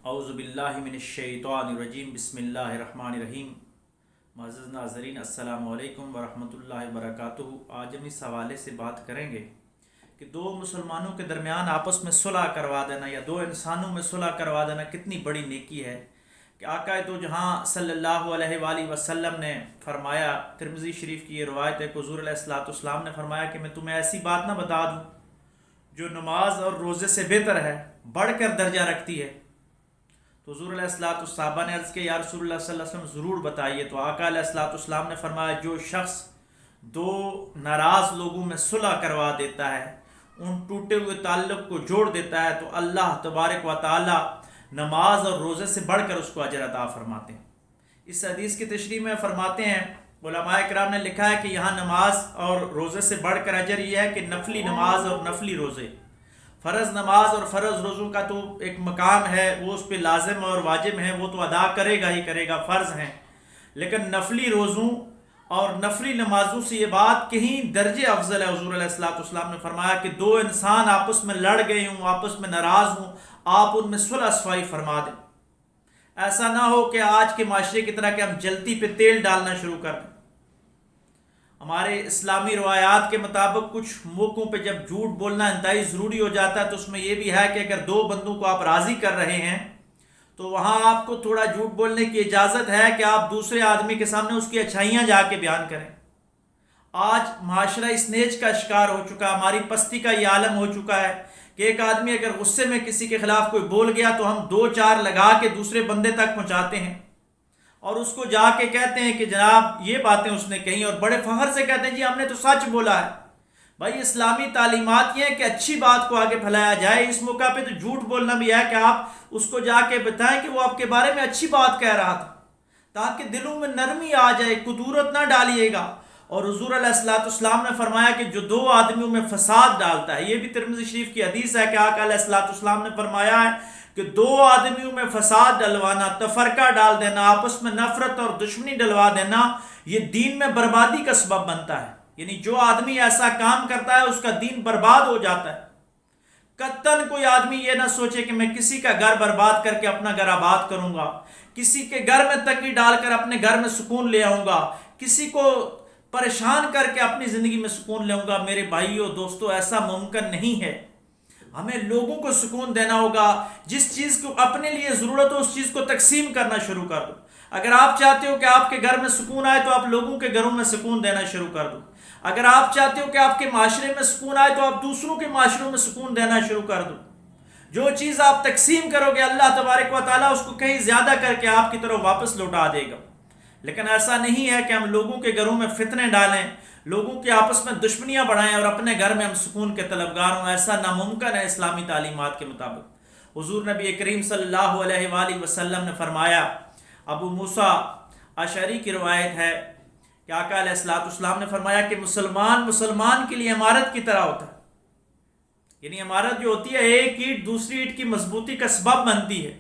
اعوذ باللہ من الشیطان الرجیم بسم اللہ الرحمن الرحیم۔ معزز ناظرین السلام علیکم ورحمۃ اللہ وبرکاتہ۔ آج ہم اس حوالے سے بات کریں گے کہ دو مسلمانوں کے درمیان آپس میں صلح کروا دینا یا دو انسانوں میں صلح کروا دینا کتنی بڑی نیکی ہے کہ آقا دو جہاں صلی اللہ علیہ وآلہ وسلم نے فرمایا، ترمذی شریف کی یہ روایت ہے کہ حضور علیہ الصلوۃ والسلام نے فرمایا کہ میں تمہیں ایسی بات نہ بتا دوں جو نماز اور روزے سے بہتر ہے، بڑھ کر درجہ رکھتی ہے۔ تو حضور علیہ الصلوۃ والصحابہ نے عرض کیا یا رسول اللہ صلی اللہ علیہ وسلم ضرور بتائیے۔ تو آقا علیہ الصلوۃ والسلام نے فرمایا جو شخص دو ناراض لوگوں میں صلح کروا دیتا ہے، ان ٹوٹے ہوئے تعلق کو جوڑ دیتا ہے، تو اللہ تبارک و تعالی نماز اور روزے سے بڑھ کر اس کو اجر عطا فرماتے ہیں۔ اس حدیث کی تشریح میں فرماتے ہیں، علماء کرام نے لکھا ہے کہ یہاں نماز اور روزے سے بڑھ کر اجر یہ ہے کہ نفلی نماز اور نفلی روزے، فرض نماز اور فرض روزوں کا تو ایک مقام ہے، وہ اس پہ لازم اور واجب ہیں، وہ تو ادا کرے گا ہی کرے گا، فرض ہیں، لیکن نفلی روزوں اور نفلی نمازوں سے یہ بات کہیں درجے افضل ہے۔ حضور علیہ الصلوۃ والسلام نے فرمایا کہ دو انسان آپس میں لڑ گئے ہوں، آپس میں ناراض ہوں، آپ ان میں صلح صفائی فرما دیں۔ ایسا نہ ہو کہ آج کے معاشرے کی طرح کہ ہم جلتی پہ تیل ڈالنا شروع کر دیں۔ ہمارے اسلامی روایات کے مطابق کچھ موقعوں پہ جب جھوٹ بولنا انتہائی ضروری ہو جاتا ہے تو اس میں یہ بھی ہے کہ اگر دو بندوں کو آپ راضی کر رہے ہیں تو وہاں آپ کو تھوڑا جھوٹ بولنے کی اجازت ہے کہ آپ دوسرے آدمی کے سامنے اس کی اچھائیاں جا کے بیان کریں۔ آج معاشرہ اس نیچ کا شکار ہو چکا، ہماری پستی کا یہ عالم ہو چکا ہے کہ ایک آدمی اگر غصے میں کسی کے خلاف کوئی بول گیا تو ہم دو چار لگا کے دوسرے بندے تک پہنچاتے ہیں اور اس کو جا کے کہتے ہیں کہ جناب یہ باتیں اس نے کہیں، اور بڑے فخر سے کہتے ہیں جی ہم نے تو سچ بولا ہے۔ بھائی اسلامی تعلیمات یہ ہے کہ اچھی بات کو آگے پھیلایا جائے۔ اس موقع پہ تو جھوٹ بولنا بھی ہے کہ آپ اس کو جا کے بتائیں کہ وہ آپ کے بارے میں اچھی بات کہہ رہا تھا، تاکہ دلوں میں نرمی آ جائے، کدورت نہ ڈالیے گا۔ اور حضور علیہ الصلوۃ والسلام نے فرمایا کہ جو دو آدمیوں میں فساد ڈالتا ہے، یہ بھی ترمذی شریف کی حدیث ہے کہ آقا علیہ الصلوۃ والسلام نے فرمایا ہے کہ دو آدمیوں میں فساد ڈلوانا، تفرقہ ڈال دینا، آپس میں نفرت اور دشمنی ڈلوا دینا، یہ دین میں بربادی کا سبب بنتا ہے۔ یعنی جو آدمی ایسا کام کرتا ہے اس کا دین برباد ہو جاتا ہے۔ قطعاً کوئی آدمی یہ نہ سوچے کہ میں کسی کا گھر برباد کر کے اپنا گھر آباد کروں گا، کسی کے گھر میں تکیہ ڈال کر اپنے گھر میں سکون لے آؤں گا، کسی کو پریشان کر کے اپنی زندگی میں سکون لے آؤں گا۔ میرے بھائیوں دوستوں، ایسا ممکن نہیں ہے۔ ہمیں لوگوں کو سکون دینا ہوگا، جس چیز کو اپنے لیے ضرورت ہو اس چیز کو تقسیم کرنا شروع کر دو۔ اگر آپ چاہتے ہو کہ آپ کے گھر میں سکون آئے تو آپ لوگوں کے گھروں میں سکون دینا شروع کر دو۔ اگر آپ چاہتے ہو کہ آپ کے معاشرے میں سکون آئے تو آپ دوسروں کے معاشروں میں سکون دینا شروع کر دو۔ جو چیز آپ تقسیم کرو گے اللہ تبارک و تعالیٰ اس کو کہیں زیادہ کر کے آپ کی طرف واپس لوٹا دے گا۔ لیکن ایسا نہیں ہے کہ ہم لوگوں کے گھروں میں فتنے ڈالیں، لوگوں کے آپس میں دشمنیاں بڑھائیں اور اپنے گھر میں ہم سکون کے طلبگار ہوں۔ ایسا ناممکن ہے اسلامی تعلیمات کے مطابق۔ حضور نبی کریم صلی اللہ علیہ وآلہ وسلم نے فرمایا، ابو موسیٰ اشعری کی روایت ہے کہ آقا علیہ الصلوۃ والسلام نے فرمایا کہ مسلمان کے لیے عمارت کی طرح ہوتا ہے۔ یعنی عمارت جو ہوتی ہے ایک اینٹ دوسری اینٹ کی مضبوطی کا سبب بنتی ہے،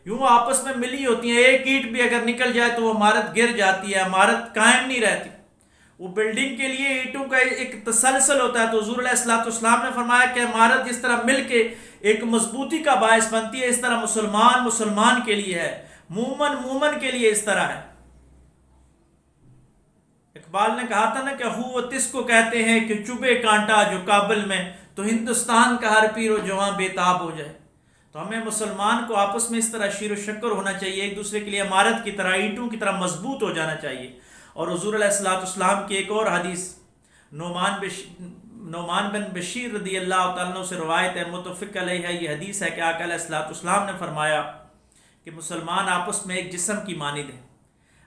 یوں آپس میں ملی ہوتی ہیں، ایک اینٹ بھی اگر نکل جائے تو وہ عمارت گر جاتی ہے، عمارت قائم نہیں رہتی۔ وہ بلڈنگ کے لیے اینٹوں کا ایک تسلسل ہوتا ہے۔ تو حضور علیہ الصلوۃ والسلام نے فرمایا کہ عمارت جس طرح مل کے ایک مضبوطی کا باعث بنتی ہے، اس طرح مسلمان کے لیے ہے، مومن کے لیے اس طرح ہے۔ اقبال نے کہا تھا نا کہ ہو تس کو کہتے ہیں کہ چبھے کانٹا جو کابل میں، تو ہندوستان کا ہر پیر و جواں بے تاب ہو جائے۔ تو ہمیں مسلمان کو آپس میں اس طرح شیر و شکر ہونا چاہیے، ایک دوسرے کے لیے عمارت کی طرح، اینٹوں کی طرح مضبوط ہو جانا چاہیے۔ اور حضور علیہ الصلوۃ والسلام کی ایک اور حدیث نعمان بن بشیر رضی اللہ تعالیٰ عنہ سے روایت ہے، متفق علیہ ہے یہ حدیث ہے کہ آقا علیہ الصلوۃ والسلام نے فرمایا کہ مسلمان آپس میں ایک جسم کی مانند ہے۔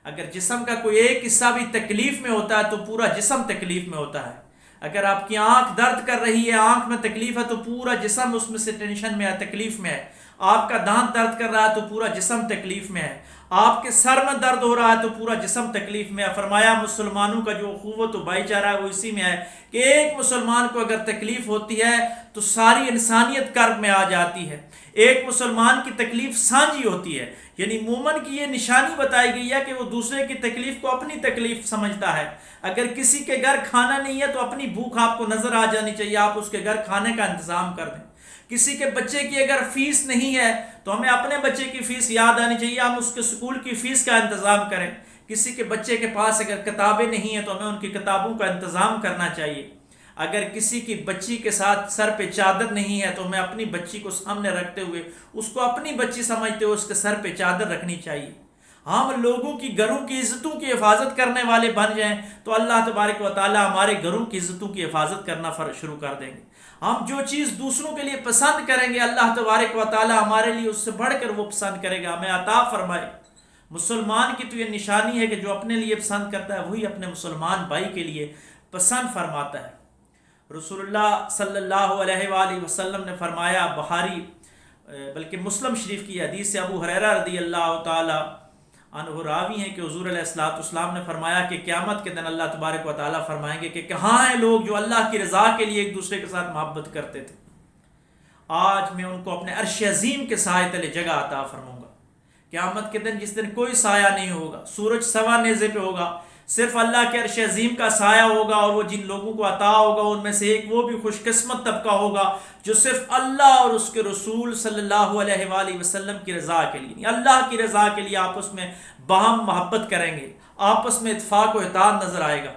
اگر جسم کا کوئی ایک حصہ بھی تکلیف میں ہوتا ہے تو پورا جسم تکلیف میں ہوتا ہے۔ اگر آپ کی آنکھ درد کر رہی ہے، آنکھ میں تکلیف ہے تو پورا جسم اس میں سے ٹینشن میں ہے، تکلیف میں ہے۔ آپ کا دانت درد کر رہا ہے تو پورا جسم تکلیف میں ہے۔ آپ کے سر میں درد ہو رہا ہے تو پورا جسم تکلیف میں ہے۔ فرمایا مسلمانوں کا جو اخوت و بھائی چارہ ہے وہ اسی میں ہے کہ ایک مسلمان کو اگر تکلیف ہوتی ہے تو ساری انسانیت کرب میں آ جاتی ہے۔ ایک مسلمان کی تکلیف سانجھی ہوتی ہے، یعنی مومن کی یہ نشانی بتائی گئی ہے کہ وہ دوسرے کی تکلیف کو اپنی تکلیف سمجھتا ہے۔ اگر کسی کے گھر کھانا نہیں ہے تو اپنی بھوک آپ کو نظر آ جانی چاہیے، آپ اس کے گھر کھانے کا انتظام کر دیں۔ کسی کے بچے کی اگر فیس نہیں ہے تو ہمیں اپنے بچے کی فیس یاد آنی چاہیے، ہم اس کے سکول کی فیس کا انتظام کریں۔ کسی کے بچے کے پاس اگر کتابیں نہیں ہیں تو ہمیں ان کی کتابوں کا انتظام کرنا چاہیے۔ اگر کسی کی بچی کے ساتھ سر پہ چادر نہیں ہے تو ہمیں اپنی بچی کو سامنے رکھتے ہوئے اس کو اپنی بچی سمجھتے ہوئے اس کے سر پہ چادر رکھنی چاہیے۔ ہم لوگوں کی گھروں کی عزتوں کی حفاظت کرنے والے بن جائیں تو اللہ تبارک و تعالی ہمارے گھروں کی عزتوں کی حفاظت کرنا شروع کر دیں گے۔ ہم جو چیز دوسروں کے لیے پسند کریں گے اللہ تبارک و تعالی ہمارے لیے اس سے بڑھ کر وہ پسند کرے گا، ہمیں عطا فرمائے۔ مسلمان کی تو یہ نشانی ہے کہ جو اپنے لیے پسند کرتا ہے وہی اپنے مسلمان بھائی کے لیے پسند فرماتا ہے۔ رسول اللہ صلی اللہ علیہ وآلہ وسلم نے فرمایا، بخاری بلکہ مسلم شریف کی حدیث سے ابو ہریرہ رضی اللہ تعالی عنہ راوی ہیں کہ حضور علیہ الصلوۃ والسلام نے فرمایا کہ قیامت کے دن اللہ تبارک و تعالیٰ فرمائیں گے کہ کہاں ہیں لوگ جو اللہ کی رضا کے لیے ایک دوسرے کے ساتھ محبت کرتے تھے، آج میں ان کو اپنے عرش عظیم کے سائے تلے جگہ عطا فرماؤں گا۔ قیامت کے دن جس دن کوئی سایہ نہیں ہوگا، سورج سوا نیزے پہ ہوگا، صرف اللہ کے عرش عظیم کا سایہ ہوگا، اور وہ جن لوگوں کو عطا ہوگا ان میں سے ایک وہ بھی خوش قسمت طبقہ ہوگا جو صرف اللہ اور اس کے رسول صلی اللہ علیہ وآلہ وسلم کی رضا کے لیے، اللہ کی رضا کے لیے آپس میں باہم محبت کریں گے، آپس میں اتفاق و اتحاد نظر آئے گا۔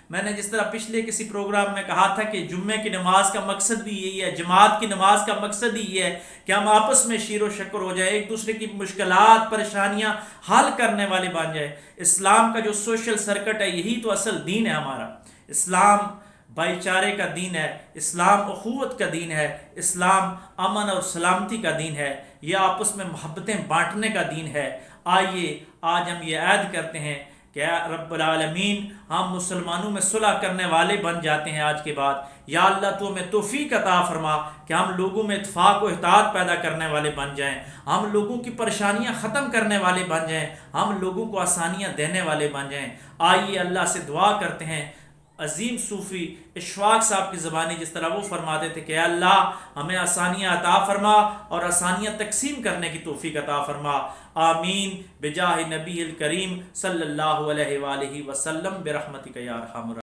میں نے جس طرح پچھلے کسی پروگرام میں کہا تھا کہ جمعے کی نماز کا مقصد بھی یہی ہے، جماعت کی نماز کا مقصد ہی یہ ہے کہ ہم آپس میں شیر و شکر ہو جائے، ایک دوسرے کی مشکلات پریشانیاں حل کرنے والے بن جائے۔ اسلام کا جو سوشل سرکٹ ہے یہی تو اصل دین ہے ہمارا۔ اسلام بھائی چارے کا دین ہے، اسلام اخوت کا دین ہے، اسلام امن اور سلامتی کا دین ہے، یہ آپس میں محبتیں بانٹنے کا دین ہے۔ آئیے آج ہم یہ عہد کرتے ہیں کہ رب العالمین ہم مسلمانوں میں صلح کرنے والے بن جاتے ہیں آج کے بعد۔ یا اللہ تو ہمیں توفیق عطا فرما کہ ہم لوگوں میں اتفاق و اتحاد پیدا کرنے والے بن جائیں، ہم لوگوں کی پریشانیاں ختم کرنے والے بن جائیں، ہم لوگوں کو آسانیاں دینے والے بن جائیں۔ آئیے اللہ سے دعا کرتے ہیں۔ عظیم صوفی اشفاق صاحب کی زبانی جس طرح وہ فرماتے تھے کہ اے اللہ ہمیں آسانیاں عطا فرما اور آسانیاں تقسیم کرنے کی توفیق عطا فرما، آمین بجاہ نبی الکریم صلی اللہ علیہ وآلہ وسلم برحمتک یا ارحم الراحمین۔